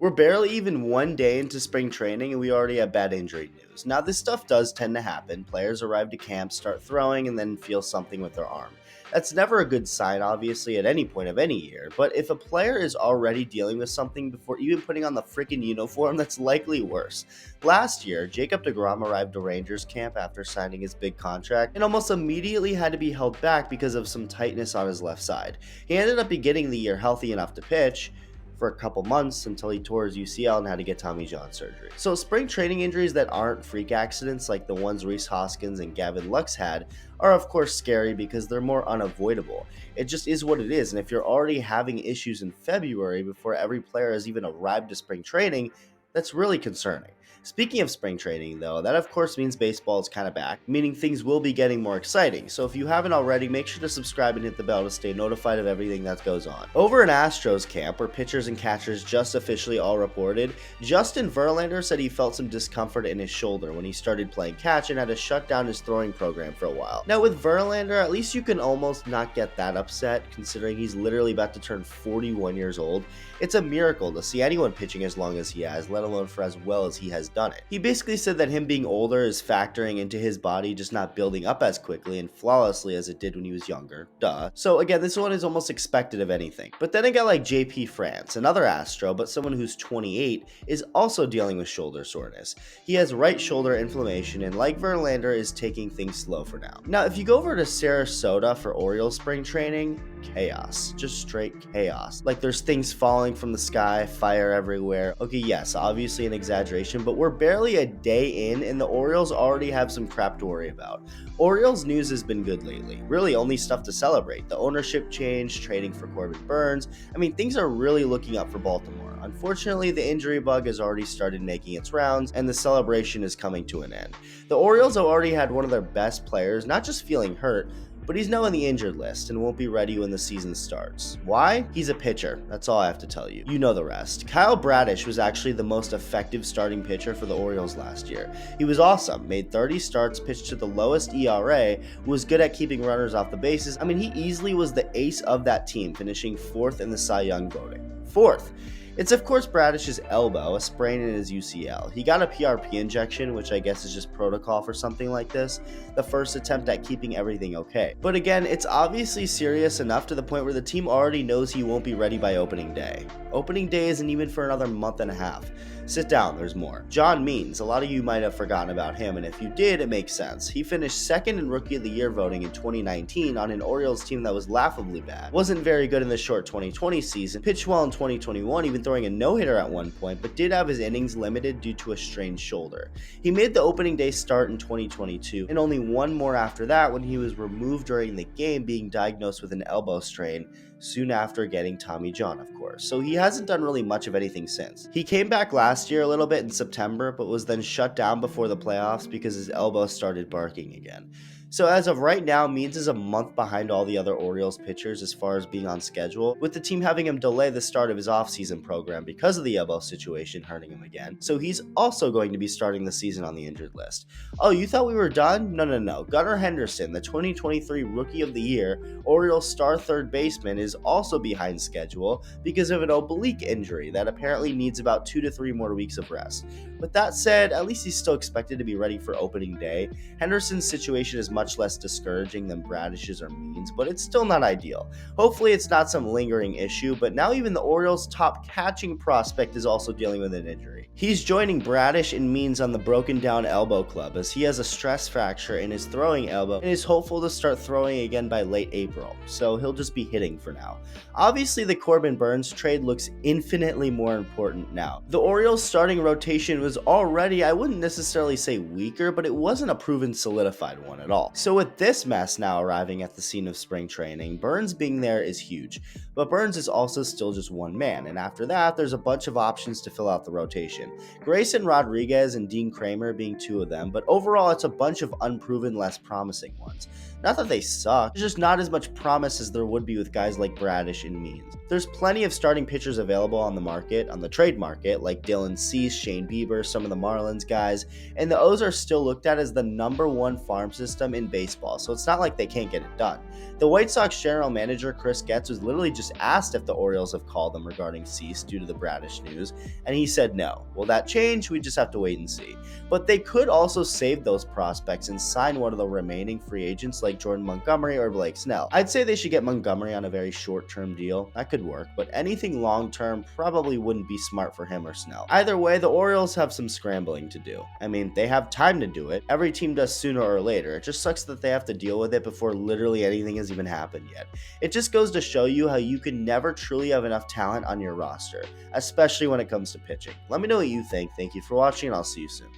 We're barely even one day into spring training and we already have bad injury news. Now, this stuff does tend to happen. Players arrive to camp, start throwing, and then feel something with their arm. That's never a good sign, obviously, at any point of any year, but if a player is already dealing with something before even putting on the freaking uniform, that's likely worse. Last year, Jacob deGrom arrived to Rangers camp after signing his big contract and almost immediately had to be held back because of some tightness on his left side. He ended up beginning the year healthy enough to pitch for a couple months until he tore his UCL and had to get Tommy John surgery. So spring training injuries that aren't freak accidents like the ones Rhys Hoskins and Gavin Lux had are of course scary because they're more unavoidable. It just is what it is, and if you're already having issues in February before every player has even arrived to spring training, that's really concerning. Speaking of spring training, though, that of course means baseball is kind of back, meaning things will be getting more exciting. So if you haven't already, make sure to subscribe and hit the bell to stay notified of everything that goes on. Over in Astros camp, where pitchers and catchers just officially all reported, Justin Verlander said he felt some discomfort in his shoulder when he started playing catch and had to shut down his throwing program for a while. Now with Verlander, at least you can almost not get that upset, considering he's literally about to turn 41 years old. It's a miracle to see anyone pitching as long as he has, let alone for as well as he has done it. He basically said that him being older is factoring into his body just not building up as quickly and flawlessly as it did when he was younger. Duh. So again, this one is almost expected of anything. But then a guy like JP France, another Astro, but someone who's 28, is also dealing with shoulder soreness. He has right shoulder inflammation and like Verlander is taking things slow for now. Now, if you go over to Sarasota for Orioles spring training, chaos. Just straight chaos. Like there's things falling from the sky, fire everywhere. Okay, yes, obviously an exaggeration, but we're barely a day in and the Orioles already have some crap to worry about. Orioles news has been good lately. Really only stuff to celebrate. The ownership change, trading for Corbin Burns. I mean, things are really looking up for Baltimore. Unfortunately, the injury bug has already started making its rounds and the celebration is coming to an end. The Orioles have already had one of their best players not just feeling hurt, but he's now on the injured list and won't be ready when the season starts. Why? He's a pitcher. That's all I have to tell you. You know the rest. Kyle Bradish was actually the most effective starting pitcher for the Orioles last year. He was awesome, made 30 starts, pitched to the lowest ERA, was good at keeping runners off the bases. I mean, he easily was the ace of that team, finishing 4th in the Cy Young voting. 4th. It's of course Bradish's elbow, a sprain in his UCL. He got a PRP injection, which I guess is just protocol for something like this, the first attempt at keeping everything okay. But again, it's obviously serious enough to the point where the team already knows he won't be ready by opening day. Opening day isn't even for another month and a half. Sit down, there's more. John Means, a lot of you might have forgotten about him, and if you did, it makes sense. He finished second in Rookie of the Year voting in 2019 on an Orioles team that was laughably bad. Wasn't very good in the short 2020 season, pitched well in 2021, even throwing a no-hitter at one point, but did have his innings limited due to a strained shoulder. He made the opening day start in 2022, and only one more after that when he was removed during the game, being diagnosed with an elbow strain, soon after getting Tommy John, of course. So he hasn't done really much of anything since. He came back last year a little bit in September, but was then shut down before the playoffs because his elbow started barking again. So as of right now, Means is a month behind all the other Orioles pitchers as far as being on schedule, with the team having him delay the start of his offseason program because of the elbow situation hurting him again. So he's also going to be starting the season on the injured list. Oh, you thought we were done? No. Gunnar Henderson, the 2023 Rookie of the Year, Orioles star third baseman, is also behind schedule because of an oblique injury that apparently needs about 2 to 3 more weeks of rest. With that said, at least he's still expected to be ready for opening day. Henderson's situation is much less discouraging than Bradish's or Means, but it's still not ideal. Hopefully it's not some lingering issue, but now even the Orioles' top catching prospect is also dealing with an injury. He's joining Bradish and Means on the broken down elbow club as he has a stress fracture in his throwing elbow and is hopeful to start throwing again by late April, so he'll just be hitting for now. Obviously the Corbin Burns trade looks infinitely more important now. The Orioles' starting rotation was already, I wouldn't necessarily say weaker, but it wasn't a proven solidified one at all. So with this mess now arriving at the scene of spring training, Burns being there is huge. But Burns is also still just one man, and after that, there's a bunch of options to fill out the rotation. Grayson Rodriguez and Dean Kramer being two of them, but overall it's a bunch of unproven, less promising ones. Not that they suck, there's just not as much promise as there would be with guys like Bradish and Means. There's plenty of starting pitchers available on the market, on the trade market, like Dylan Cease, Shane Bieber, some of the Marlins guys, and the O's are still looked at as the #1 farm system in baseball, so it's not like they can't get it done. The White Sox general manager Chris Getz was literally just asked if the Orioles have called them regarding Cease due to the Bradish news, and he said no. Will that change? We just have to wait and see. But they could also save those prospects and sign one of the remaining free agents like Jordan Montgomery or Blake Snell. I'd say they should get Montgomery on a very short-term deal. That could work, but anything long-term probably wouldn't be smart for him or Snell. Either way, the Orioles have some scrambling to do. I mean, they have time to do it. Every team does sooner or later. It just sucks that they have to deal with it before literally anything has even happened yet. It just goes to show you how you can never truly have enough talent on your roster, especially when it comes to pitching. Let me know what you think. Thank you for watching, and I'll see you soon.